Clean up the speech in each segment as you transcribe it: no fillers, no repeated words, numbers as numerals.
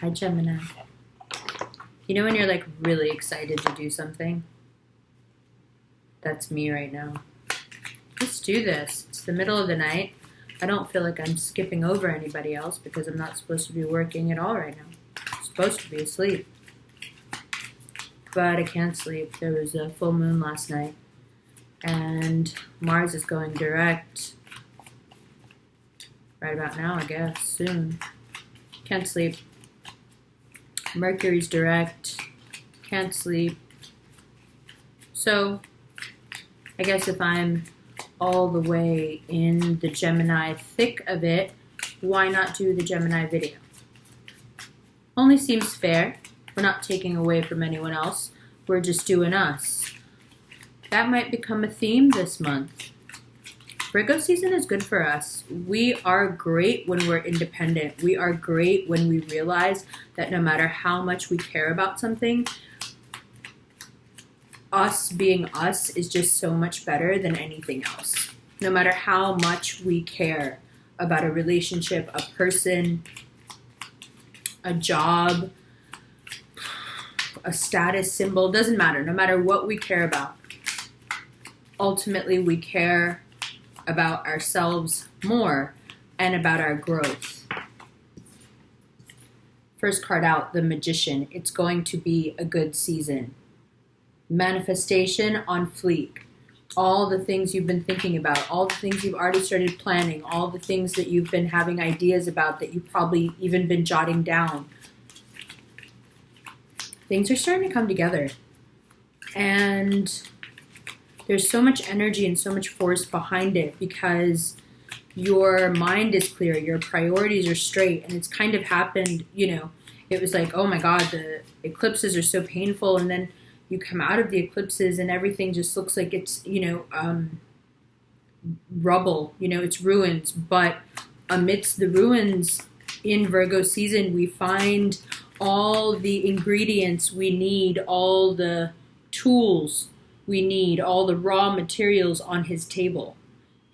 Hi, Gemini. You know when you're like really excited to do something? That's me right now. Let's do this. It's the middle of the night. I don't feel like I'm skipping over anybody else because I'm not supposed to be working at all right now. I'm supposed to be asleep. But I can't sleep. There was a full moon last night. And Mars is going direct right about now, I guess. Soon. Can't sleep. Mercury's direct. Can't sleep. So, I guess if I'm all the way in the Gemini thick of it, why not do the Gemini video? Only seems fair. We're not taking away from anyone else. We're just doing us. That might become a theme this month. Virgo season is good for us. We are great when we're independent. We are great when we realize that no matter how much we care about something, us being us is just so much better than anything else. No matter how much we care about a relationship, a person, a job, a status symbol, doesn't matter. No matter what we care about, ultimately we care about ourselves more and about our growth. First card out, the Magician. It's going to be a good season. Manifestation on fleek. All the things you've been thinking about, all the things you've already started planning, all the things that you've been having ideas about that you've probably even been jotting down. Things are starting to come together. And there's so much energy and so much force behind it because your mind is clear, your priorities are straight, and it's kind of happened, it was like, oh my God, the eclipses are so painful, and then you come out of the eclipses and everything just looks like it's, rubble, it's ruins, but amidst the ruins in Virgo season, we find all the ingredients we need, all the tools we need, all the raw materials on his table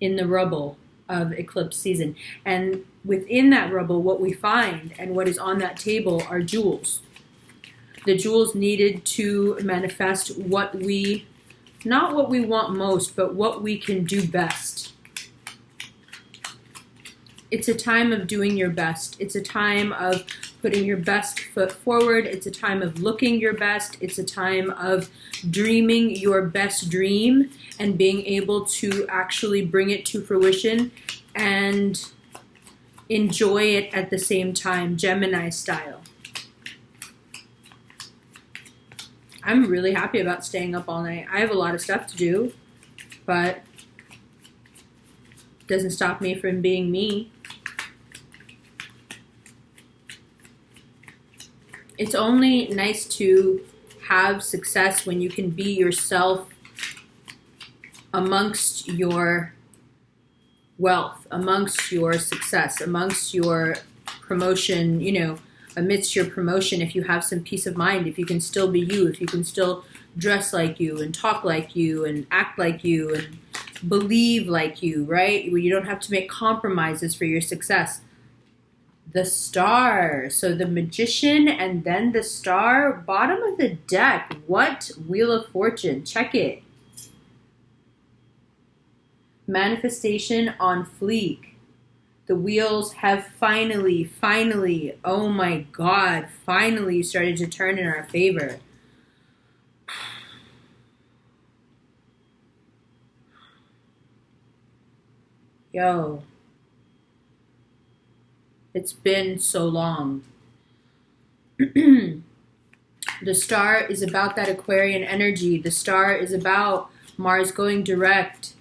in the rubble of eclipse season. And within that rubble, what we find and what is on that table are jewels. The jewels needed to manifest not what we want most, but what we can do best. It's a time of doing your best. It's a time of putting your best foot forward. It's a time of looking your best. It's a time of dreaming your best dream and being able to actually bring it to fruition and enjoy it at the same time, Gemini style. I'm really happy about staying up all night. I have a lot of stuff to do, but it doesn't stop me from being me. It's only nice to have success when you can be yourself amongst your wealth, amongst your success, amongst your promotion, amidst your promotion, if you have some peace of mind, if you can still be you, if you can still dress like you and talk like you and act like you and believe like you, right? Where you don't have to make compromises for your success. The Star. So the Magician and then the Star. Bottom of the deck. What? Wheel of Fortune. Check it. Manifestation on fleek. The wheels have finally, oh my God, finally started to turn in our favor. Yo. It's been so long. The Star is about that Aquarian energy. The Star is about Mars going direct.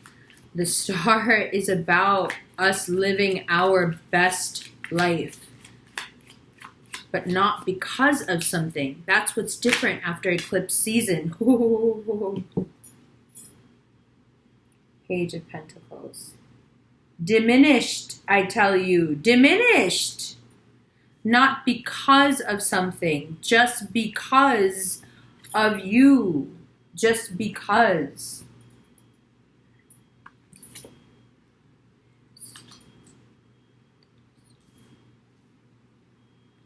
The Star is about us living our best life. But not because of something. That's what's different after eclipse season. Page of Pentacles. Diminished, I tell you. Diminished. Not because of something. Just because of you. Just because.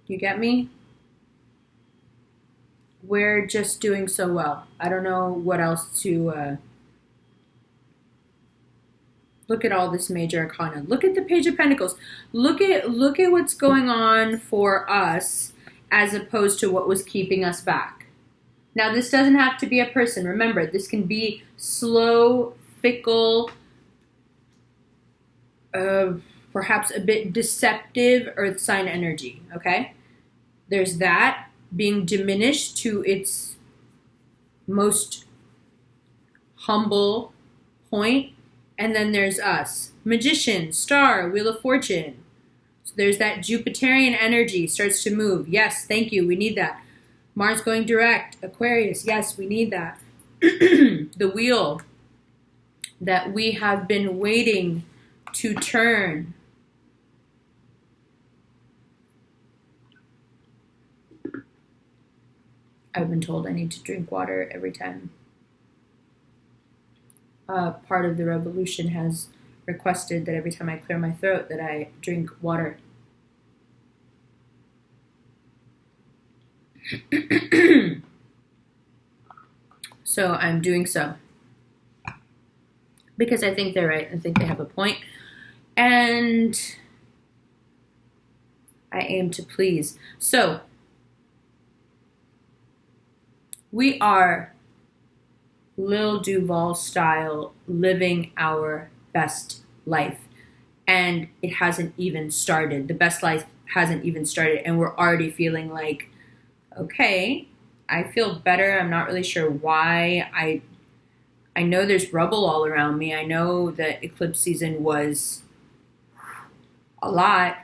You get me? we're just doing so well. I don't know what else to... Look at all this major arcana. Look at the Page of Pentacles. Look at what's going on for us as opposed to what was keeping us back. Now, this doesn't have to be a person. Remember, this can be slow, fickle, perhaps a bit deceptive earth sign energy, okay? There's that being diminished to its most humble point. And then there's us. Magician, Star, Wheel of Fortune. So there's that Jupiterian energy starts to move. Yes, thank you. We need that. Mars going direct. Aquarius. Yes, we need that. The wheel that we have been waiting to turn. I've been told I need to drink water every time. Part of the revolution has requested that every time I clear my throat that I drink water. So I'm doing so. Because I think they're right. I think they have a point. And I aim to please. So we are Lil Duval style, living our best life. And it hasn't even started. The best life hasn't even started. And we're already feeling like, okay, I feel better. I'm not really sure why. I know there's rubble all around me. I know that eclipse season was a lot.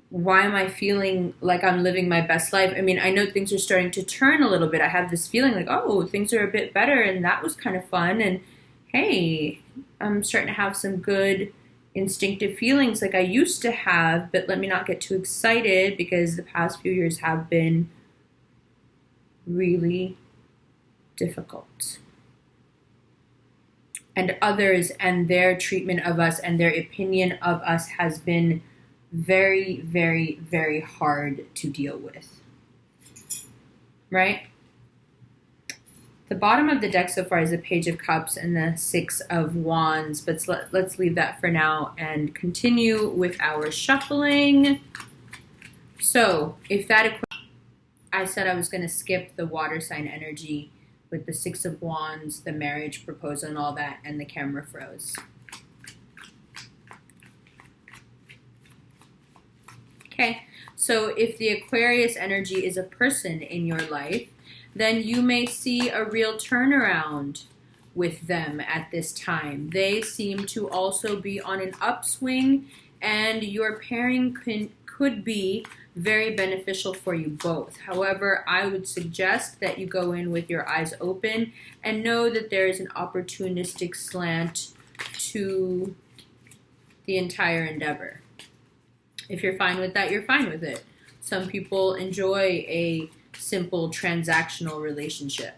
Why am I feeling like I'm living my best life? I mean, I know things are starting to turn a little bit. I have this feeling like, oh, things are a bit better, and that was kind of fun. And hey, I'm starting to have some good instinctive feelings like I used to have, but let me not get too excited because the past few years have been really difficult. And others and their treatment of us and their opinion of us has been very, very, very hard to deal with. Right? The bottom of the deck so far is the Page of Cups and the Six of Wands, but let's leave that for now and continue with our shuffling. So, if that I said I was going to skip the water sign energy with the Six of Wands, the marriage proposal and all that, and the camera froze. Okay, so if the Aquarius energy is a person in your life, then you may see a real turnaround with them at this time. They seem to also be on an upswing, and your pairing could be very beneficial for you both. However, I would suggest that you go in with your eyes open and know that there is an opportunistic slant to the entire endeavor. If you're fine with that, you're fine with it. Some people enjoy a simple transactional relationship.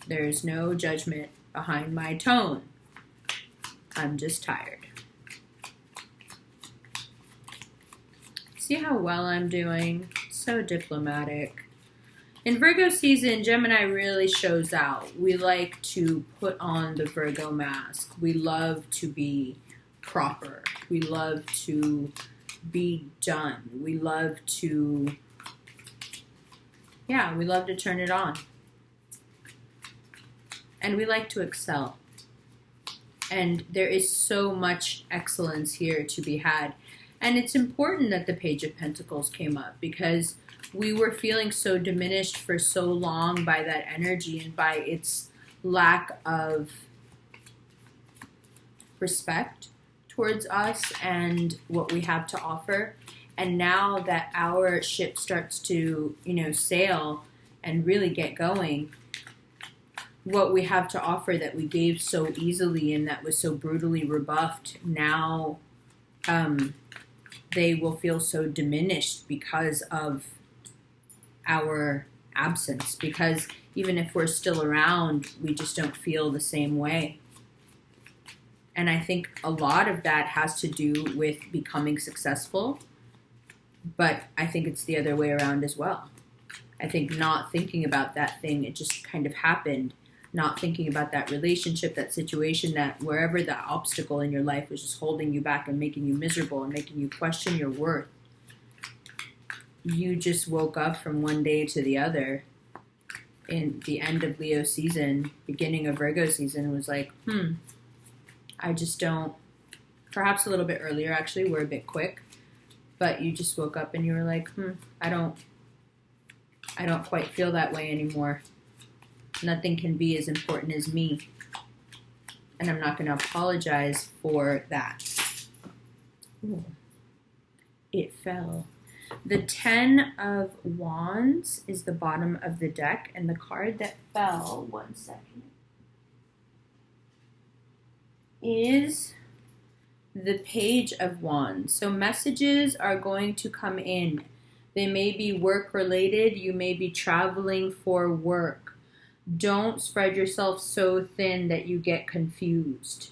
There's no judgment behind my tone. I'm just tired. See how well I'm doing? So diplomatic. In Virgo season, Gemini really shows out. We like to put on the Virgo mask. We love to be proper. We love to be done. We love to, we love to turn it on. And we like to excel. And there is so much excellence here to be had. And it's important that the Page of Pentacles came up because we were feeling so diminished for so long by that energy and by its lack of respect towards us and what we have to offer. And now that our ship starts to, sail and really get going, what we have to offer that we gave so easily and that was so brutally rebuffed, now they will feel so diminished because of our absence. Because even if we're still around, we just don't feel the same way. And I think a lot of that has to do with becoming successful. But I think it's the other way around as well. I think not thinking about that thing, it just kind of happened. Not thinking about that relationship, that situation, that wherever the obstacle in your life was just holding you back and making you miserable and making you question your worth. You just woke up from one day to the other in the end of Leo season, beginning of Virgo season, was like, I just don't, perhaps a little bit earlier actually, we're a bit quick, but you just woke up and you were like, I don't quite feel that way anymore. Nothing can be as important as me. And I'm not going to apologize for that. Ooh. It fell. The 10 of Wands is the bottom of the deck, and the card that fell, one second, is the Page of Wands. So messages are going to come in. They may be work related. You may be traveling for work. Don't spread yourself so thin that you get confused.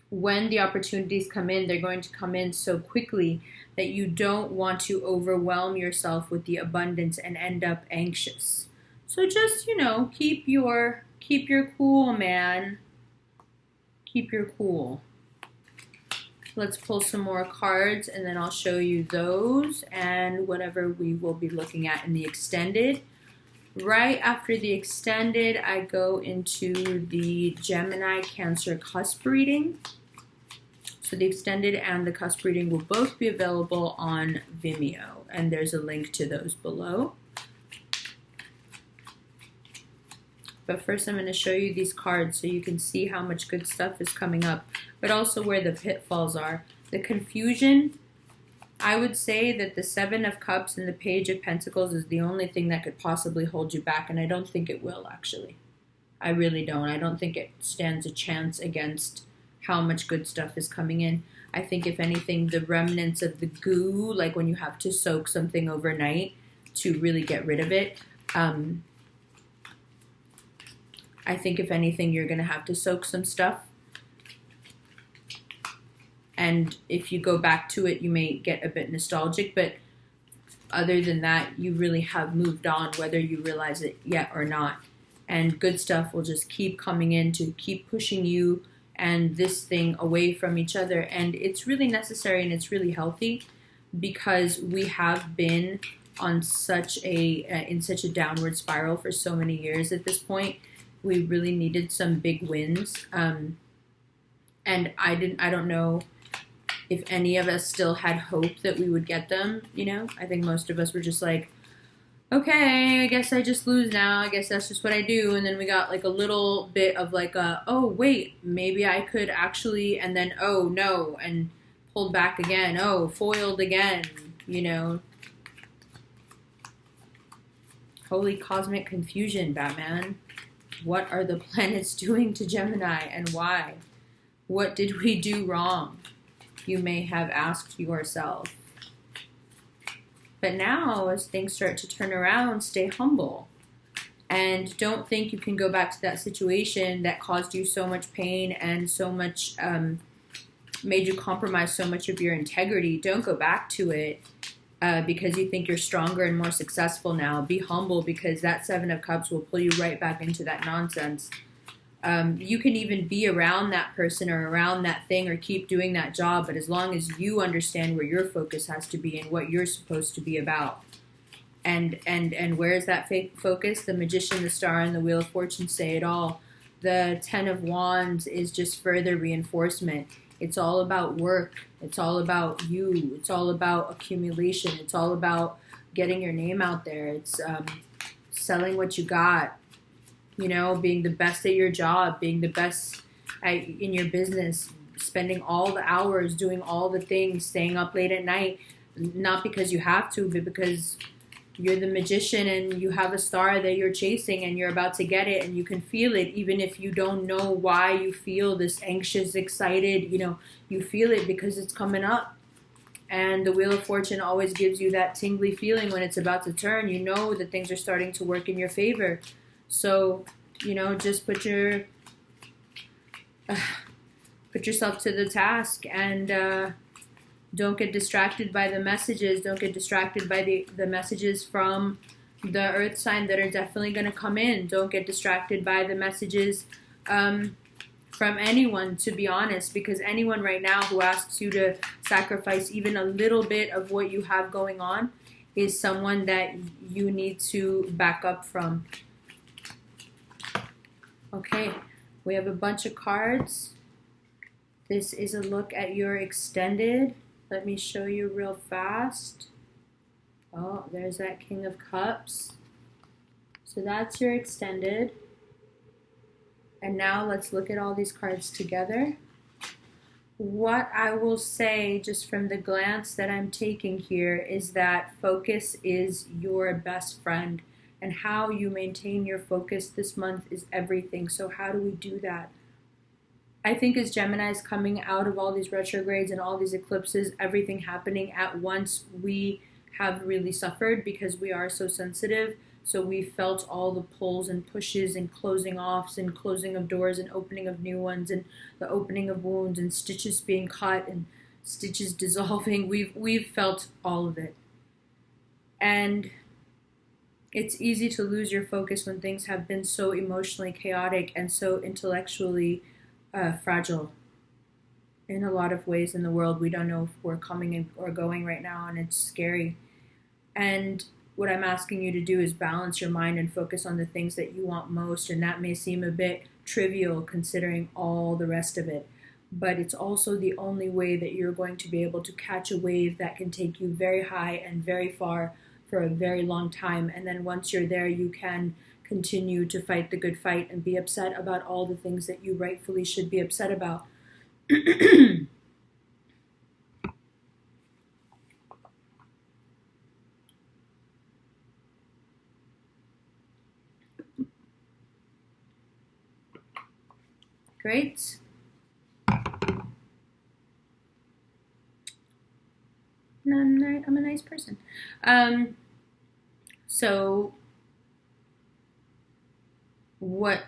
When the opportunities come in, they're going to come in so quickly that you don't want to overwhelm yourself with the abundance and end up anxious. So just, keep your cool, man. Keep your cool. Let's pull some more cards, and then I'll show you those and whatever we will be looking at in the extended. Right after the extended, I go into the Gemini Cancer cusp reading. So the extended and the cusp reading will both be available on Vimeo, and there's a link to those below. But first I'm going to show you these cards so you can see how much good stuff is coming up, but also where the pitfalls are. The confusion, I would say that the 7 of Cups and the Page of Pentacles is the only thing that could possibly hold you back, and I don't think it will, actually. I really don't. I don't think it stands a chance against how much good stuff is coming in. I think, if anything, the remnants of the goo, like when you have to soak something overnight to really get rid of it, I think, if anything, you're going to have to soak some stuff. And if you go back to it, you may get a bit nostalgic. But other than that, you really have moved on, whether you realize it yet or not. And good stuff will just keep coming in to keep pushing you and this thing away from each other. And it's really necessary and it's really healthy, because we have been on such a downward spiral for so many years at this point. We really needed some big wins. And I don't know if any of us still had hope that we would get them, I think most of us were just like, okay, I guess I just lose now. I guess that's just what I do. And then we got like a little bit of like oh, wait, maybe I could actually, and then, oh, no, and pulled back again. Oh, foiled again, Holy cosmic confusion, Batman. What are the planets doing to Gemini, and why? What did we do wrong? You may have asked yourself. But now, as things start to turn around, stay humble. And don't think you can go back to that situation that caused you so much pain and so much, made you compromise so much of your integrity. Don't go back to it because you think you're stronger and more successful now. Be humble, because that 7 of Cups will pull you right back into that nonsense. You can even be around that person or around that thing or keep doing that job, but as long as you understand where your focus has to be and what you're supposed to be about. And where is that focus? The Magician, the Star, and the Wheel of Fortune say it all. The 10 of Wands is just further reinforcement. It's all about work. It's all about you. It's all about accumulation. It's all about getting your name out there. It's selling what you got. Being the best at your job, being the best in your business, spending all the hours, doing all the things, staying up late at night, not because you have to, but because you're the magician and you have a star that you're chasing and you're about to get it and you can feel it, even if you don't know why you feel this anxious, excited, you feel it because it's coming up. And the Wheel of Fortune always gives you that tingly feeling when it's about to turn. You know that things are starting to work in your favor. So, just put yourself to the task and Don't get distracted by the messages. Don't get distracted by the messages from the earth sign that are definitely going to come in. Don't get distracted by the messages from anyone, to be honest, because anyone right now who asks you to sacrifice even a little bit of what you have going on is someone that you need to back up from. Okay, we have a bunch of cards. This is a look at your extended. Let me show you real fast. Oh, there's that King of Cups. So that's your extended. And now let's look at all these cards together. What I will say, just from the glance that I'm taking here, is that focus is your best friend. And how you maintain your focus this month is everything. So how do we do that? I think as Gemini is coming out of all these retrogrades and all these eclipses, everything happening at once, we have really suffered because we are so sensitive. So we felt all the pulls and pushes and closing offs and closing of doors and opening of new ones and the opening of wounds and stitches being cut and stitches dissolving. We've felt all of it. And it's easy to lose your focus when things have been so emotionally chaotic and so intellectually fragile. In a lot of ways in the world, we don't know if we're coming or going right now, and it's scary. And what I'm asking you to do is balance your mind and focus on the things that you want most, and that may seem a bit trivial considering all the rest of it. But it's also the only way that you're going to be able to catch a wave that can take you very high and very far for a very long time. And then once you're there, you can continue to fight the good fight and be upset about all the things that you rightfully should be upset about. Great. I'm a nice person. So what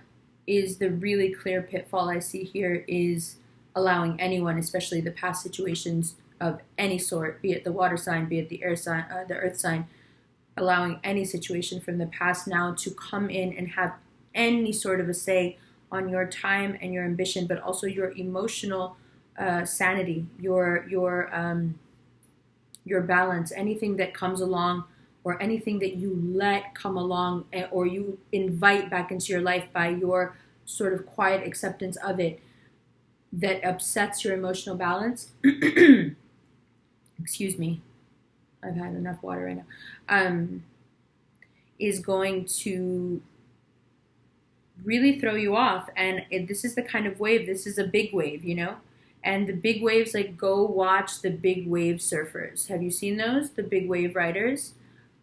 is the really clear pitfall I see here is allowing anyone, especially the past situations of any sort, be it the water sign, be it the air sign, the earth sign, allowing any situation from the past now to come in and have any sort of a say on your time and your ambition, but also your emotional sanity, your balance, anything that comes along or anything that you let come along or you invite back into your life by your sort of quiet acceptance of it that upsets your emotional balance. Excuse me. I've had enough water right now. Is going to really throw you off. And this is the kind of wave, this is a big wave, you know? And the big waves, like, go watch the big wave surfers. Have you seen those? The big wave riders?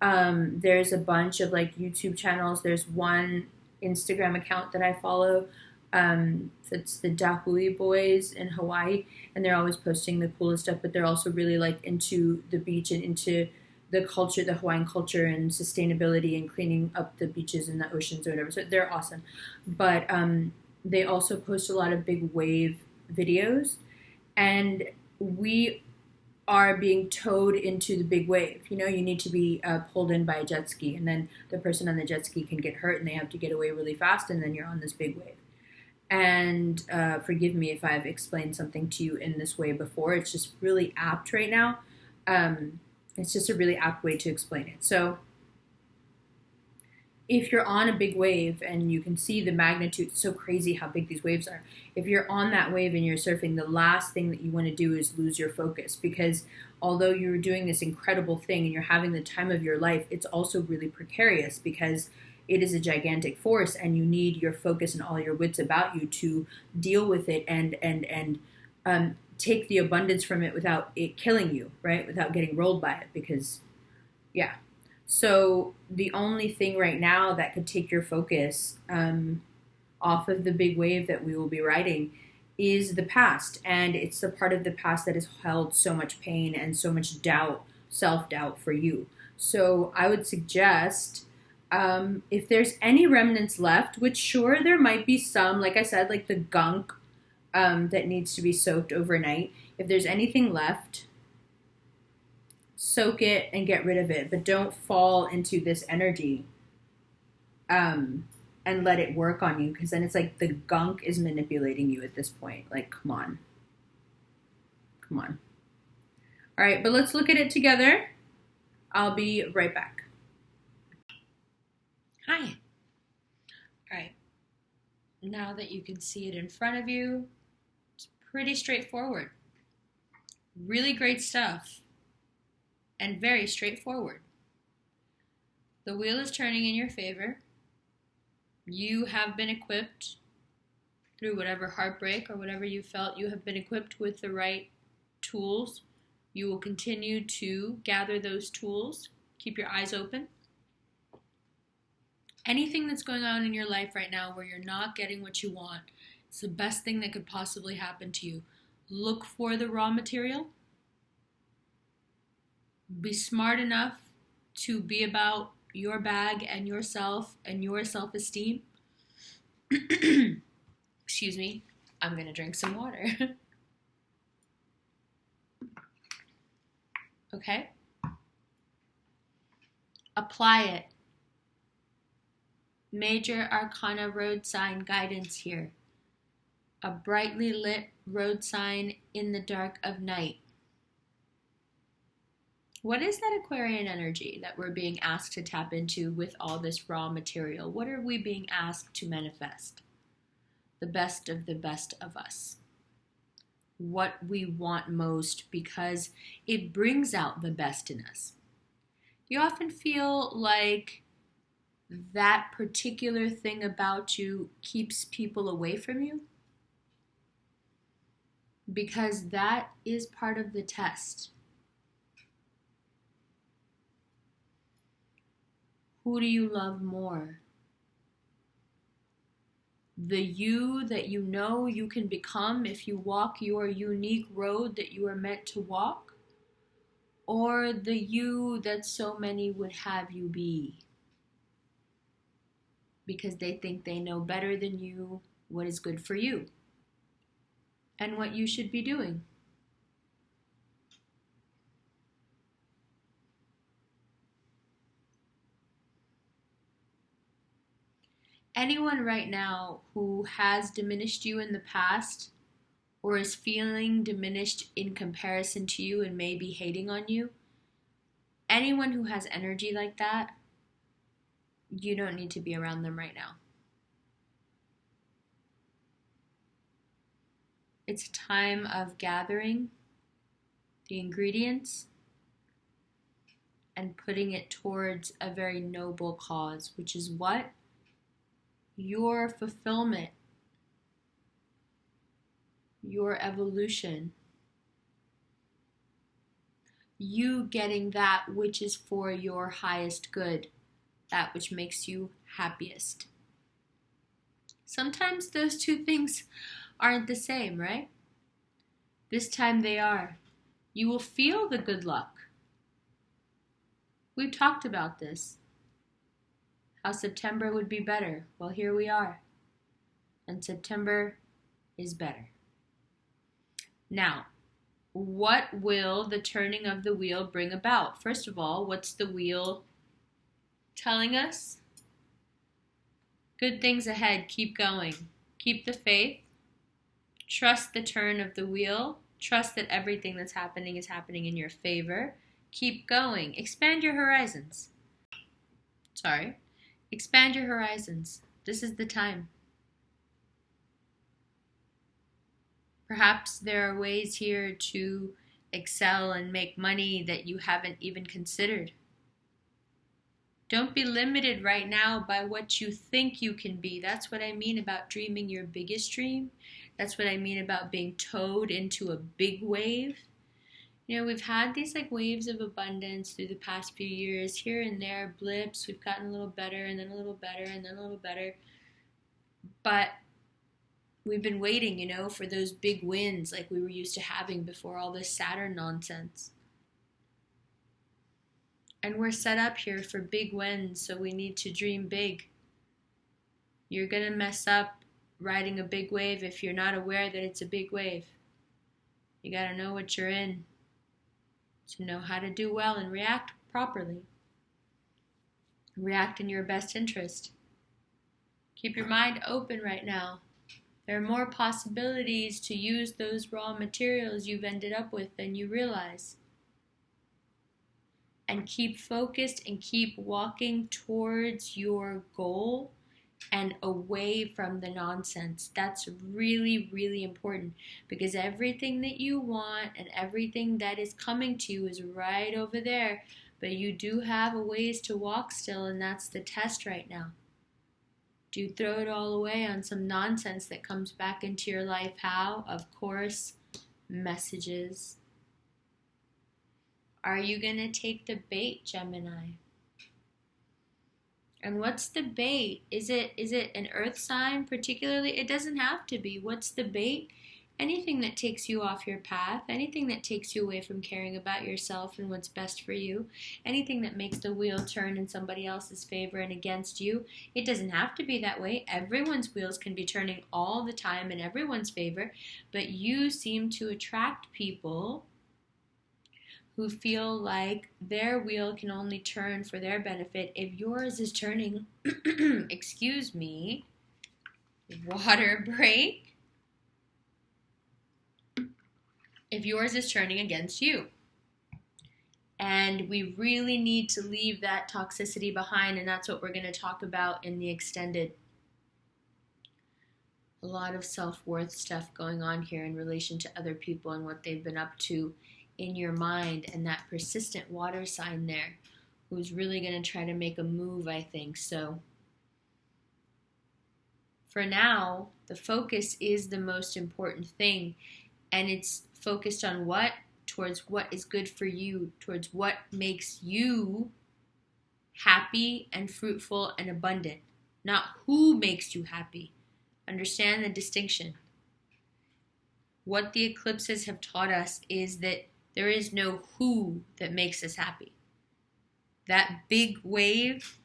There's a bunch of, like, YouTube channels. There's one Instagram account that I follow. It's the Dahui boys in Hawaii. And they're always posting the coolest stuff. But they're also really, like, into the beach and into the culture, the Hawaiian culture and sustainability and cleaning up the beaches and the oceans or whatever. So they're awesome. But they also post a lot of big wave videos. And we are being towed into the big wave. You know, you need to be pulled in by a jet ski, and then the person on the jet ski can get hurt and they have to get away really fast, and then you're on this big wave. And forgive me if I've explained something to you in this way before. It's just really apt right now. It's just a really apt way to explain it. So if you're on a big wave and you can see the magnitude, it's so crazy how big these waves are. If you're on that wave and you're surfing, the last thing that you want to do is lose your focus, because although you're doing this incredible thing and you're having the time of your life, it's also really precarious because it is a gigantic force and you need your focus and all your wits about you to deal with it and take the abundance from it without it killing you, right? Without getting rolled by it, because, yeah. So the only thing right now that could take your focus off of the big wave that we will be riding is the past. And it's the part of the past that has held so much pain and so much doubt, self-doubt for you. So I would suggest if there's any remnants left, which sure there might be some, like I said, like the gunk that needs to be soaked overnight. If there's anything left, soak it and get rid of it, but don't fall into this energy and let it work on you, because then it's like the gunk is manipulating you at this point. Like, come on. Come on. All right, but let's look at it together. I'll be right back. Hi. All right. Now that you can see it in front of you, it's pretty straightforward. Really great stuff. And very straightforward. The wheel is turning in your favor. You have been equipped through whatever heartbreak or whatever you felt. You have been equipped with the right tools. You will continue to gather those tools. Keep your eyes open. Anything that's going on in your life right now where you're not getting what you want, it's the best thing that could possibly happen to you. Look for the raw material. Be smart enough to be about your bag and yourself and your self-esteem. Excuse me. I'm going to drink some water. Okay? Apply it. Major Arcana road sign guidance here. A brightly lit road sign in the dark of night. What is that Aquarian energy that we're being asked to tap into with all this raw material? What are we being asked to manifest? The best of us. What we want most, because it brings out the best in us. You often feel like that particular thing about you keeps people away from you, because that is part of the test. Who do you love more? The you that you know you can become if you walk your unique road that you are meant to walk? Or the you that so many would have you be? Because they think they know better than you what is good for you and what you should be doing. Anyone right now who has diminished you in the past or is feeling diminished in comparison to you and may be hating on you, anyone who has energy like that, you don't need to be around them right now. It's a time of gathering the ingredients and putting it towards a very noble cause, which is what? Your fulfillment, your evolution, you getting that which is for your highest good, that which makes you happiest. Sometimes those two things aren't the same, right? This time they are. You will feel the good luck. We've talked about this. How September would be better. Well, here we are. And September is better. Now, what will the turning of the wheel bring about? First of all, what's the wheel telling us? Good things ahead. Keep going. Keep the faith. Trust the turn of the wheel. Trust that everything that's happening is happening in your favor. Keep going. Expand your horizons. Expand your horizons. This is the time. Perhaps there are ways here to excel and make money that you haven't even considered. Don't be limited right now by what you think you can be. That's what I mean about dreaming your biggest dream. That's what I mean about being towed into a big wave. You know, we've had these like waves of abundance through the past few years, here and there, blips. We've gotten a little better and then a little better and then a little better. But we've been waiting, you know, for those big wins like we were used to having before all this Saturn nonsense. And we're set up here for big wins, so we need to dream big. You're going to mess up riding a big wave if you're not aware that it's a big wave. You got to know what you're in. to know how to do well and react properly. React in your best interest. Keep your mind open right now. There are more possibilities to use those raw materials you've ended up with than you realize. And keep focused and keep walking towards your goal and away from the nonsense. That's really, really important, because everything that you want and everything that is coming to you is right over there. But you do have a ways to walk still, and that's the test right now. Do you throw it all away on some nonsense that comes back into your life? How? Of course, messages. Are you going to take the bait, Gemini? And what's the bait? Is it an earth sign particularly? It doesn't have to be. What's the bait? Anything that takes you off your path, anything that takes you away from caring about yourself and what's best for you, anything that makes the wheel turn in somebody else's favor and against you. It doesn't have to be that way. Everyone's wheels can be turning all the time in everyone's favor, but you seem to attract people who feel like their wheel can only turn for their benefit. If yours is turning, excuse me, water break, if yours is turning against you. And we really need to leave that toxicity behind, and that's what we're going to talk about in the extended. A lot of self-worth stuff going on here in relation to other people and what they've been up to in your mind, and that persistent water sign there who's really going to try to make a move, I think. So for now, the focus is the most important thing, and it's focused on what? Towards what is good for you, towards what makes you happy and fruitful and abundant, not who makes you happy. Understand the distinction. What the eclipses have taught us is that there is no who that makes us happy. That big wave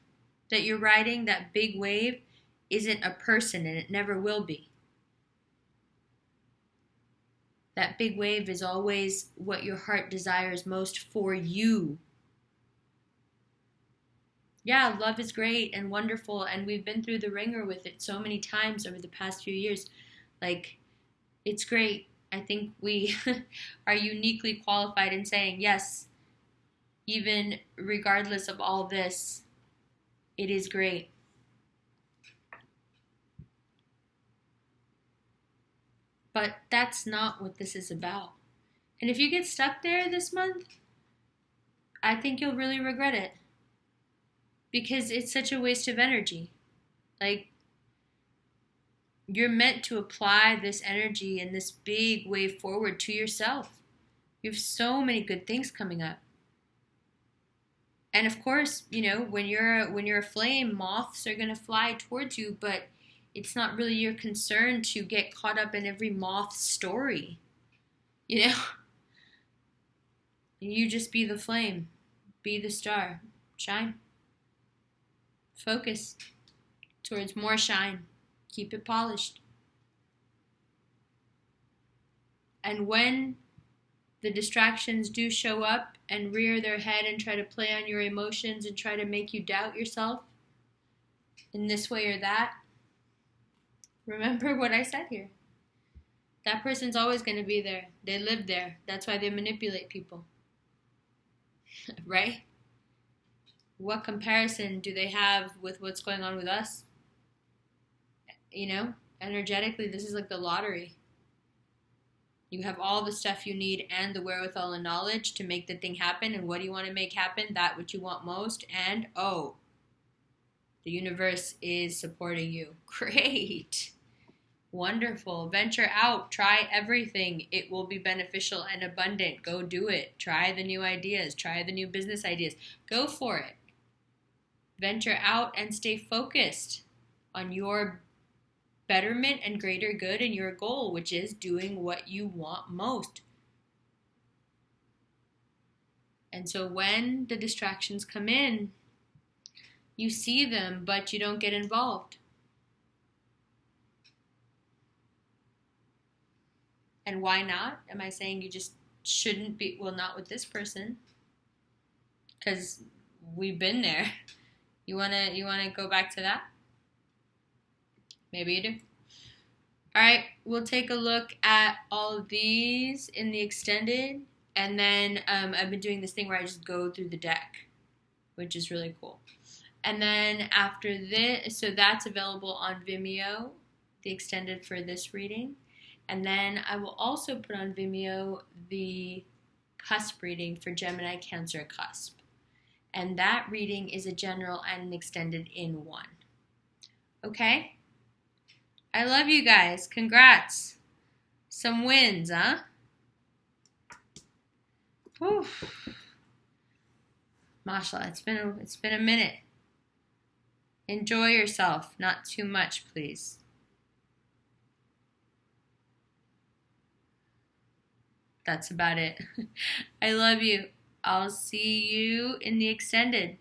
that you're riding, that big wave, isn't a person, and it never will be. That big wave is always what your heart desires most for you. Yeah, love is great and wonderful, and we've been through the ringer with it so many times over the past few years. Like, it's great. I think we are uniquely qualified in saying, yes, even regardless of all this, it is great. But that's not what this is about. And if you get stuck there this month, I think you'll really regret it. Because it's such a waste of energy. Like, you're meant to apply this energy and this big wave forward to yourself. You have so many good things coming up. And of course, you know, when you're a flame, moths are going to fly towards you, but it's not really your concern to get caught up in every moth story. You know? You just be the flame. Be the star. Shine. Focus towards more shine. Keep it polished. And when the distractions do show up and rear their head and try to play on your emotions and try to make you doubt yourself in this way or that, remember what I said here. That person's always going to be there. They live there. That's why they manipulate people. Right? What comparison do they have with what's going on with us? You know, energetically, this is like the lottery. You have all the stuff you need and the wherewithal and knowledge to make the thing happen. And what do you want to make happen? That which you want most. And, oh, the universe is supporting you. Great. Wonderful. Venture out. Try everything. It will be beneficial and abundant. Go do it. Try the new ideas. Try the new business ideas. Go for it. Venture out and stay focused on your betterment and greater good and your goal, which is doing what you want most. And so when the distractions come in, you see them, but you don't get involved. And why not? Am I saying you just shouldn't be, well, not with this person, because we've been there. You wanna go back to that? Maybe you do. All right, we'll take a look at all of these in the extended, and then I've been doing this thing where I just go through the deck, which is really cool. And then after this, so that's available on Vimeo, the extended for this reading. And then I will also put on Vimeo the cusp reading for Gemini, Cancer, cusp. And that reading is a general and an extended in one. Okay? I love you guys. Congrats. Some wins, huh? Whew. Mashallah, it's been a minute. Enjoy yourself. Not too much, please. That's about it. I love you. I'll see you in the extended.